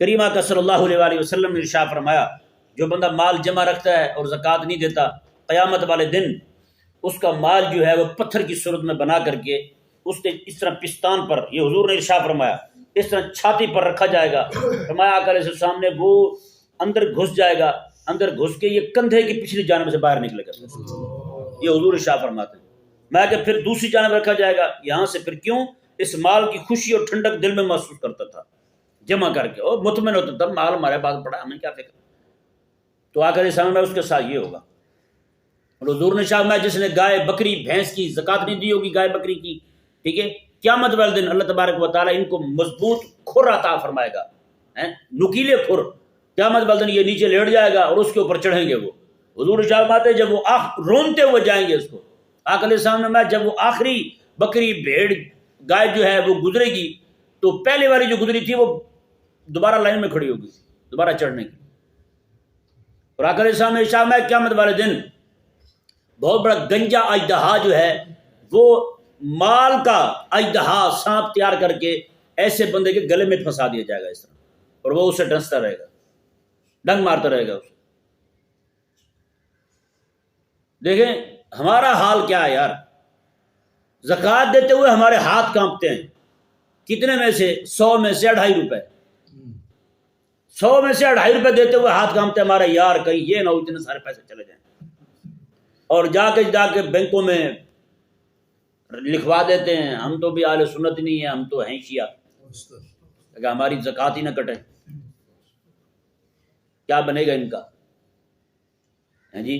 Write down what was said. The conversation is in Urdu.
کریم آقا صلی اللہ علیہ وآلہ وسلم نے ارشاد فرمایا جو بندہ مال جمع رکھتا ہے اور زکوٰۃ نہیں دیتا، قیامت والے دن اس کا مال جو ہے وہ پتھر کی صورت میں بنا کر کے اس کے اس طرح پستان پر، یہ حضور نے ارشاد فرمایا، اس طرح چھاتی پر رکھا جائے گا. فرمایا آقا علیہ السلام نے وہ اندر گھس جائے گا، اندر گھس کے یہ کندھے کی پچھلی جانب سے باہر نکلے گا. یہ حضور ارشاد فرماتے ہیں. میں کہ پھر دوسری جانب رکھا جائے گا یہاں سے. پھر کیوں؟ اس مال کی خوشی اور ٹھنڈک دل میں محسوس کرتا تھا جمع کر کے، اور مطمئن ہوتا تھا مال ہمارے پاس پڑا، ہمیں کیا فکر. تو آقا علیہ السلام میں اس کے ساتھ یہ ہوگا. اور حضور نے شاہ میں جس نے گائے بکری بھینس کی زکوٰۃ نہیں دی ہوگی، گائے بکری کی، ٹھیک ہے، قیامت والے دن اللہ تبارک و تعالیٰ ان کو مضبوط کھر عطا فرمائے گا، نکیلے کھر. قیامت والے دن یہ نیچے لیٹ جائے گا اور اس کے اوپر چڑھیں گے وہ. حضور شاہ فرماتے جب وہ رونتے ہوئے جائیں گے اس کو. آقا علیہ السلام میں جب وہ آخری بکری بھیڑ گائے جو ہے وہ گزرے گی تو پہلے والی جو گزری تھی وہ دوبارہ لائن میں کھڑی ہوگی دوبارہ چڑھنے کی. اور آقا علیہ السلام نے ارشاد میں قیامت والے دن بہت بڑا گنجا اژدہا جو ہے وہ مال کا اژدہا سانپ تیار کر کے ایسے بندے کے گلے میں پھنسا دیا جائے گا اس طرح، اور وہ اسے ڈستا رہے گا، ڈنگ مارتا رہے گا اسے. دیکھیں ہمارا حال کیا ہے یار. زکوٰۃ دیتے ہوئے ہمارے ہاتھ کانپتے ہیں. کتنے میں سے؟ 100 میں سے 2.5 روپے. 100 میں سے 2.5 روپے دیتے ہوئے ہاتھ کانپتے ہیں ہمارے. یار کہیں یہ نہ ہو اتنے سارے پیسے چلے جائیں. اور جا کے بینکوں میں لکھوا دیتے ہیں ہم تو بھی اہل سنت نہیں ہیں، ہم تو ہیں شیعہ، کہ ہماری زکوٰۃ ہی نہ کٹے. کیا بنے گا ان کا؟ جی